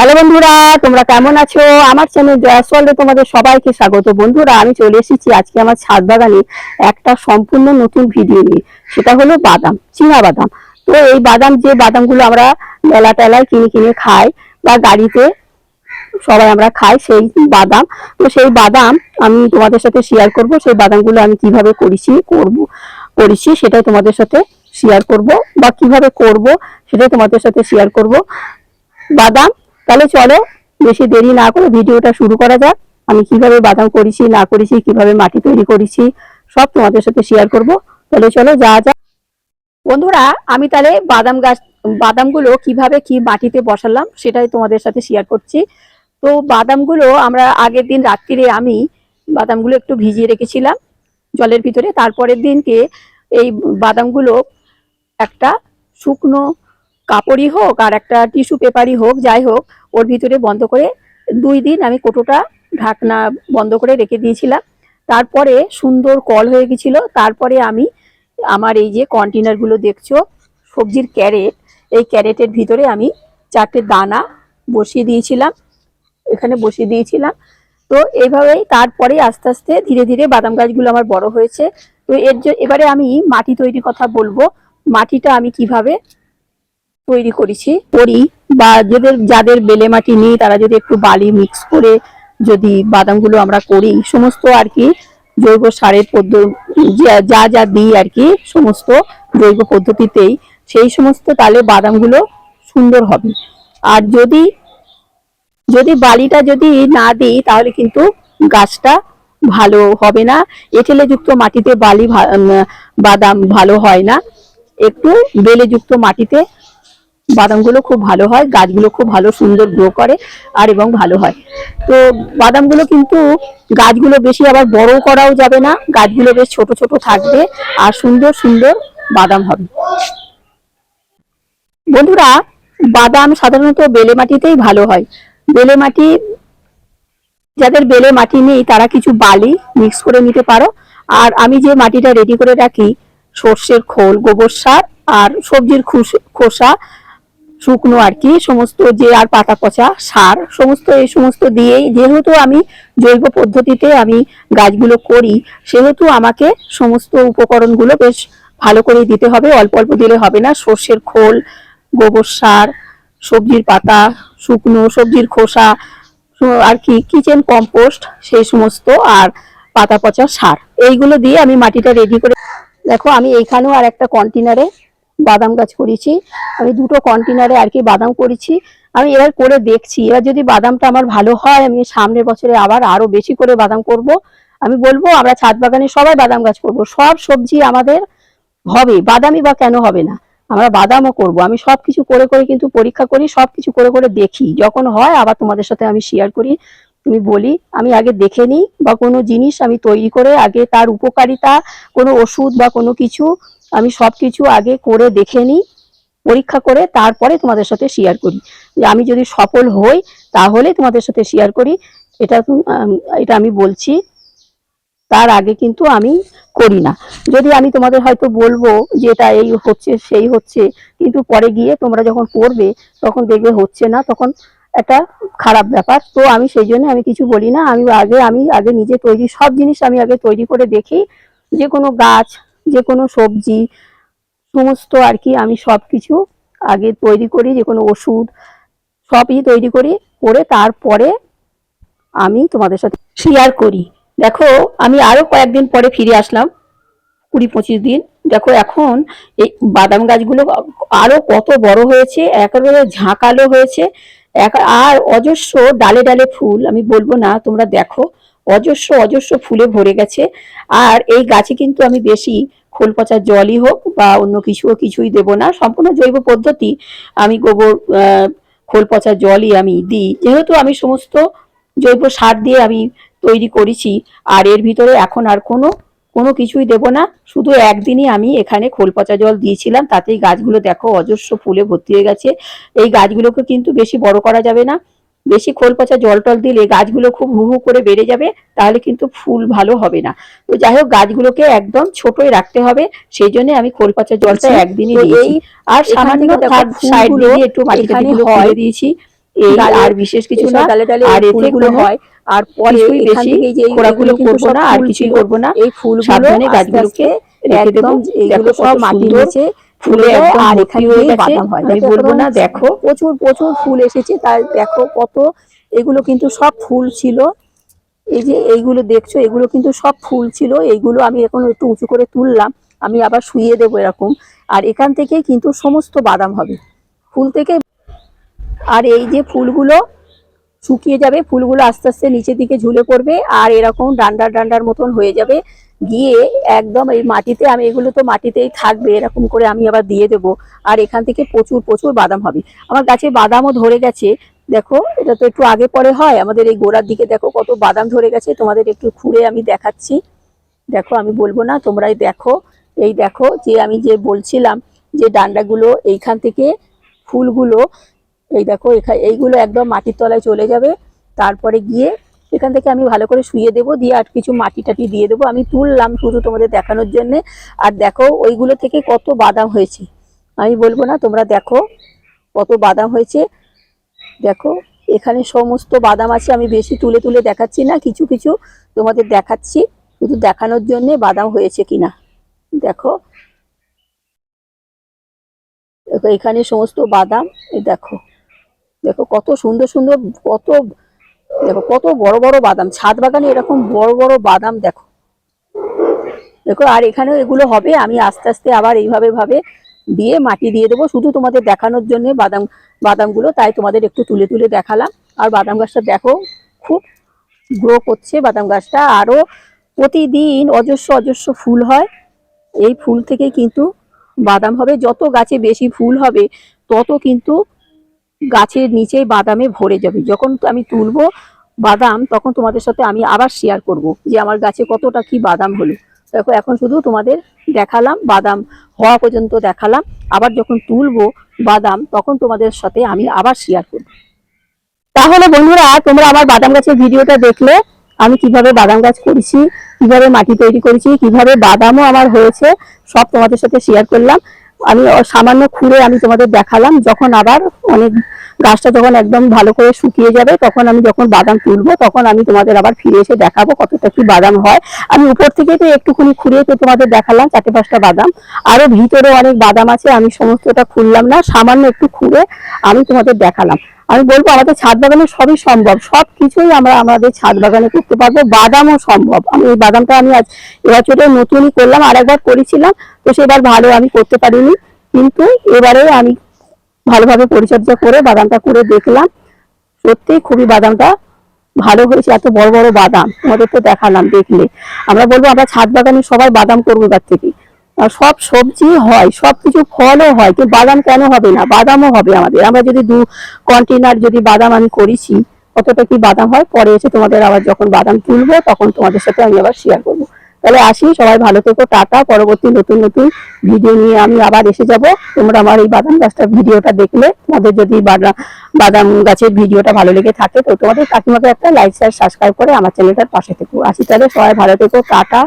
Hello বন্ধুরা, তোমরা কেমন আছো? আমার চ্যানেল জয়াসওয়ার্ল্ডে তোমাদের সবাইকে স্বাগত। বন্ধুরা, আমি চলে এসেছি আজকে আমার ছাদ বাগানে একটা সম্পূর্ণ নতুন ভিডিও নিয়ে। সেটা হলো বাদাম, চীনা বাদাম। তো এই বাদাম, যে বাদামগুলো আমরা মেলা টেলায় কিনে কিনে খাই বা গাড়িতে সবাই আমরা খাই, সেই বাদাম। তো সেই বাদাম আমি তোমাদের সাথে শেয়ার করব। সেই বাদামগুলো আমি কিভাবে করেছি সেটাই তোমাদের সাথে শেয়ার করব, বা কিভাবে করব সেটাই তোমাদের সাথে শেয়ার করব। বাদাম, তাহলে চলো বেশি দেরি না করে ভিডিওটা শুরু করা যাক। আমি কিভাবে বাদাম করেছি না করেছি, কিভাবে মাটি তৈরি করেছি, সব তোমাদের সাথে শেয়ার করব। তাহলে চলো যা যা। বন্ধুরা, আমি তাহলে বাদামগুলো কিভাবে কি মাটিতে বসালাম সেটাই তোমাদের সাথে শেয়ার করছি। তো বাদামগুলো আমরা আগের দিন রাত্রিরে আমি বাদামগুলো একটু ভিজিয়ে রেখেছিলাম জলের ভিতরে। তারপরের দিনকে এই বাদামগুলো একটা শুকনো কাপড়ই হোক আর একটা টিস্যু পেপারই হোক, যাই হোক, ওর ভিতরে বন্ধ করে 2 দিন আমি কোটোটা ঢাকনা বন্ধ করে রেখে দিয়েছিলাম। তারপরে সুন্দর কল হয়ে গেছিল। তারপরে আমি আমার এই যে কন্টেনারগুলো দেখছো, সবজির ক্যারেট, এই ক্যারেটের ভিতরে আমি 4টে দানা বসিয়ে দিয়েছিলাম, এখানে বসিয়ে দিয়েছিলাম। তো এইভাবেই তারপরে আস্তে আস্তে ধীরে ধীরে বাদাম গাছগুলো আমার বড় হয়েছে। তো এবারে আমি মাটি তৈরির কথা বলবো। মাটিটা আমি কিভাবে তৈরি করি, বা যাদের বেলে মাটি নেই তারা যদি একটু বালি মিক্স করে যদি বাদামগুলো আমরা করি, সমস্ত আর কি জৈব সারের পদ্ধতি যা যা দিই আর কি, সমস্ত জৈব পদ্ধতিতেই, সেই সমস্ত, তাহলে বাদামগুলো সুন্দর হবে। আর যদি যদি বালিটা যদি না দিই তাহলে কিন্তু গাছটা ভালো হবে না। এঁটেলে যুক্ত মাটিতে বাদাম ভালো হয় না। একটু বেলেযুক্ত মাটিতে বাদামগুলো খুব ভালো হয়, গাছগুলো খুব ভালো সুন্দর গ্রো করে আর এবং ভালো হয়। তো বাদামগুলো কিন্তু গাছগুলো বেশি আবার বড় করাও যাবে না, গাছগুলো বেশ ছোট ছোট থাকবে আর সুন্দর সুন্দর বাদাম হবে। বন্ধুরা, বাদাম সাধারণত বেলে মাটিতেই ভালো হয়। বেলে মাটি, যাদের বেলে মাটি নেই তারা কিছু বালি মিক্স করে নিতে পারো। আর আমি যে মাটিটা রেডি করে রাখি, সর্ষের খোল, গোবর সার আর সবজির খোসা শুকনো আর কি, সমস্ত যে আর পাতা পচা সার, সমস্ত এই সমস্ত দিয়েই, যেহেতু আমি জৈব পদ্ধতিতে আমি গাছগুলো করি, সেহেতু আমাকে সমস্ত উপকরণগুলো বেশ ভালো করে দিতে হবে, অল্প অল্প দিলে হবে না। সর্ষের খোল, গোবর সার, সবজির পাতা, শুকনো সবজির খোসা আর কি, কিচেন কম্পোস্ট, সেই সমস্ত, আর পাতা পচা সার, এইগুলো দিয়ে আমি মাটিটা রেডি করে। দেখো, আমি এইখানেও আর একটা কন্টেনারে বাদাম গাছ করেছি। আমি 2টো কন্টেনারে আর কি বাদাম করেছি। আমি এবার করে দেখছি, এবার যদি বাদামটা আমার ভালো হয় আমি সামনের বছরে আবার আরো বেশি করে বাদাম করব। আমি বলবো আমরা ছাদ বাগানে সবাই বাদাম গাছ করব, সব সবজি আমাদের হবে, বাদামই বা কেন হবে না, আমরা বাদামও করব। আমি সবকিছু করে করে কিন্তু পরীক্ষা করি, সবকিছু করে করে দেখি, যখন হয় আবার তোমাদের সাথে আমি শেয়ার করি। তুমি বলি, আমি আগে দেখে নিই, বা কোনো জিনিস আমি তৈরি করে আগে তার উপকারিতা, কোনো ওষুধ বা কোনো কিছু, আমি সবকিছু আগে করে দেখে নিই, পরীক্ষা করে তারপরে তোমাদের সাথে শেয়ার করি। যে আমি যদি সফল হই তাহলে তোমাদের সাথে শেয়ার করি, এটা এটা আমি বলছি। তার আগে কিন্তু আমি করি না। যদি আমি তোমাদের হয়তো বলবো যে এটা এই হচ্ছে সেই হচ্ছে, কিন্তু পরে গিয়ে তোমরা যখন করবে তখন দেখবে হচ্ছে না, তখন একটা খারাপ ব্যাপার। তো আমি সেই জন্য আমি কিছু বলি না। আমি আগে নিজে তৈরি সব জিনিস আমি আগে তৈরি করে দেখি। যে কোনো গাছ, যে কোনো সবজি, সমস্ত আর কি আমি সবকিছু আগে তৈরি করি, যে কোনো ওষুধ সবই তৈরি করি, করে তারপরে আমি তোমাদের সাথে শেয়ার করি। দেখো, আমি আরো কয়েকদিন পরে ফিরে আসলাম, 20-25 দিন। দেখো এখন এই বাদাম গাছগুলো আরো কত বড় হয়েছে, একেবারে ঝাঁকালো হয়েছে, আর অজস্র ডালে ডালে ফুল, আমি বলবো না, তোমরা দেখো, অজস্র অজস্র ফুলে ভরে গেছে। আর এই গাছে কিন্তু আমি বেশি খোল পচা জলই হোক বা অন্য কিছুই দেব না, সম্পূর্ণ জৈব পদ্ধতি। আমি গোবর, খোল পচা জলই আমি দিই, যেহেতু আমি সমস্ত জৈব সার দিয়ে আমি তৈরি করেছি। আর এর ভিতরে এখন আর কোনো কিছুই দেব না। শুধু একদিনই আমি এখানে খোল পচা জল দিয়েছিলাম, তাতেই গাছগুলো দেখো অজস্র ফুলে ভর্তি হয়ে গেছে। এই গাছগুলোকে কিন্তু বেশি বড় করা যাবে না, বেশি খোল পচা জল টল দিলে গাছগুলো খুব হু হু করে বেড়ে যাবে, তাহলে কিন্তু ফুল ভালো হবে না। তো যাই হোক, গাছগুলোকে একদম ছোটই রাখতে হবে, সেই জন্য আমি খোল পচা জলটা একদিনই দিয়েছি। আর সামান্য সাইড দিয়ে একটু মাটি খুলে দিয়েছি। এই আর বিশেষ কিছু না, ডালে ডালে আর ফুলগুলো হয়। আর পরে এখান থেকে যে খোঁড়াখুড়ি করবো না, আর কিছু করবো না, এই ফুলগুলো সাবধানে গাছগুলোকে রেখে দেবো। এইগুলো সব মাটির নিচে ফুলে একদম আর ভর্তি এখানে হয়ে গেছে। বাদাম হয়। আমি বলবো না, দেখো প্রচুর প্রচুর ফুল এসেছে, তাই দেখো কত। এগুলো কিন্তু সব ফুল ছিল, এই যে এইগুলো দেখছো, এগুলো কিন্তু সব ফুল ছিল। এইগুলো আমি এখন একটু উঁচু করে তুললাম, আমি আবার শুইয়ে দেবো এরকম। আর এখান থেকে কিন্তু সমস্ত বাদাম হবে ফুল থেকে। আর এই যে ফুলগুলো শুকিয়ে যাবে, ফুলগুলো আস্তে আস্তে নিচের দিকে ঝুলে পড়বে, আর এরকম ডান্ডার ডান্ডার মতন হয়ে যাবে, গিয়ে একদম এই মাটিতে, আমি এগুলো তো মাটিতেই থাকবে, এরকম করে আমি আবার দিয়ে দেবো। আর এখান থেকে প্রচুর প্রচুর বাদাম হবে। আমার গাছে বাদামও ধরে গেছে, দেখো এটা তো একটু আগে পরে হয়, আমাদের এই গোড়ার দিকে দেখো কত বাদাম ধরে গেছে। তোমাদের একটু খুঁড়ে আমি দেখাচ্ছি, দেখো আমি বলবো না, তোমরাই দেখো। এই দেখো, যে আমি যে বলছিলাম যে ডান্ডাগুলো এইখান থেকে ফুলগুলো, এই দেখো এইগুলো একদম মাটির তলায় চলে যাবে। তারপরে গিয়ে এখান থেকে আমি ভালো করে শুইয়ে দেবো, দিয়ে আর কিছু মাটি টাটি দিয়ে দেবো। আমি তুললাম শুধু তোমাদের দেখানোর জন্য। আর দেখো ওইগুলো থেকে কত বাদাম হয়েছে, আমি বলবো না, তোমরা দেখো কত বাদাম হয়েছে। দেখো এখানে সমস্ত বাদাম আছে, আমি বেশি তুলে তুলে দেখাচ্ছি না, কিছু কিছু তোমাদের দেখাচ্ছি শুধু দেখানোর জন্য বাদাম হয়েছে কিনা। দেখো দেখো এখানে সমস্ত বাদাম, এই দেখো, দেখো কত সুন্দর সুন্দর, কত, দেখো কত বড় বড় বাদাম, ছাদ বাগানে এরকম বড় বড় বাদাম দেখো। দেখো আর এখানেও এগুলো হবে, আমি আস্তে আস্তে আবার এইভাবে ভাবে দিয়ে মাটি দিয়ে দেবো, শুধু তোমাদের দেখানোর জন্য বাদামগুলো, তাই তোমাদের একটু তুলে তুলে দেখালাম। আর বাদাম গাছটা দেখো খুব গ্রো করছে, বাদাম গাছটা আরো প্রতিদিন অজস্র অজস্র ফুল হয়। এই ফুল থেকে কিন্তু বাদাম হবে, যত গাছে বেশি ফুল হবে তত কিন্তু গাছের নিচে বাদামে ভরে যাবে। যখন আমি তুলবো বাদাম, তখন তোমাদের সাথে আমি আবার শেয়ার করব যে আমার গাছে কতটা কি বাদাম হলো। দেখো এখন শুধু তোমাদের দেখালাম, বাদাম হওয়া পর্যন্ত দেখালাম, আবার যখন তুলবো বাদাম তখন তোমাদের সাথে আমি আবার শেয়ার করব। তাহলে বন্ধুরা, তোমরা আমার বাদাম গাছের ভিডিওটা দেখলে, আমি কিভাবে বাদাম গাছ করেছি, কিভাবে মাটি তৈরি করেছি, কিভাবে বাদামও আমার হয়েছে, সব তোমাদের সাথে শেয়ার করলাম। আমি সামান্য খুঁড়ে আমি তোমাদের দেখালাম। যখন আবার অনেক গাছটা যখন একদম ভালো করে শুকিয়ে যাবে, তখন আমি যখন বাদাম তুলবো, তখন আমি তোমাদের আবার ফিরে এসে দেখাবো কতটা কি বাদাম হয়। আমি উপর থেকে তো একটুখানি খুঁড়িয়ে তো তোমাদের দেখালাম 4-5টা বাদাম, আরো ভিতরে অনেক বাদাম আছে, আমি সমস্তটা খুললাম না, সামান্য একটু খুঁড়ে আমি তোমাদের দেখালাম। আমি বলবো আমাদের ছাদ বাগানে সবই সম্ভব, সবকিছুই আমরা আমাদের ছাদ বাগানে করতে পারবো, বাদামও সম্ভব। আমি এই বাদামটা আমি আজ এবছরে নতুনই করলাম, আর একবার করেছিলাম তো সেবার ভালো আমি করতে পারিনি, কিন্তু এবারে আমি ভালোভাবে পরিচর্যা করে বাদামটা করে দেখলাম, সত্যি খুবই বাদামটা ভালো হয়েছে। এত বড় বড় বাদাম তোমাদের তো দেখালাম, দেখলে আমরা বলবো আমরা ছাদ বাগানে সবাই বাদাম করবো তার থেকে। আর সব সবজি হয়, সবকিছু ফলও হয়, কিন্তু বাদাম কেন হবে না, বাদামও হবে আমাদের। আমরা যদি 2 কন্টেনার যদি বাদাম আমি করেছি, কতটা কি বাদাম হয় পরে এসে তোমাদের আবার যখন বাদাম তুলবো তখন তোমাদের সাথে আমি আবার শেয়ার করবো। তাহলে আসি, সবাই ভালো থেকো, টাটা। পরবর্তী নতুন নতুন ভিডিও নিয়ে আমি আবার এসে যাব। তোমরা আমার এই বাদাম গাছটার ভিডিওটা দেখলে, তোমাদের যদি বাদাম গাছের ভিডিওটা ভালো লেগে থাকে, তো তোমাদের কাকিমাকে একটা লাইক শেয়ার সাবস্ক্রাইব করে আমার চ্যানেলটার পাশে থেকো। আসি তাহলে, সবাই ভালো থেকো, টাটা।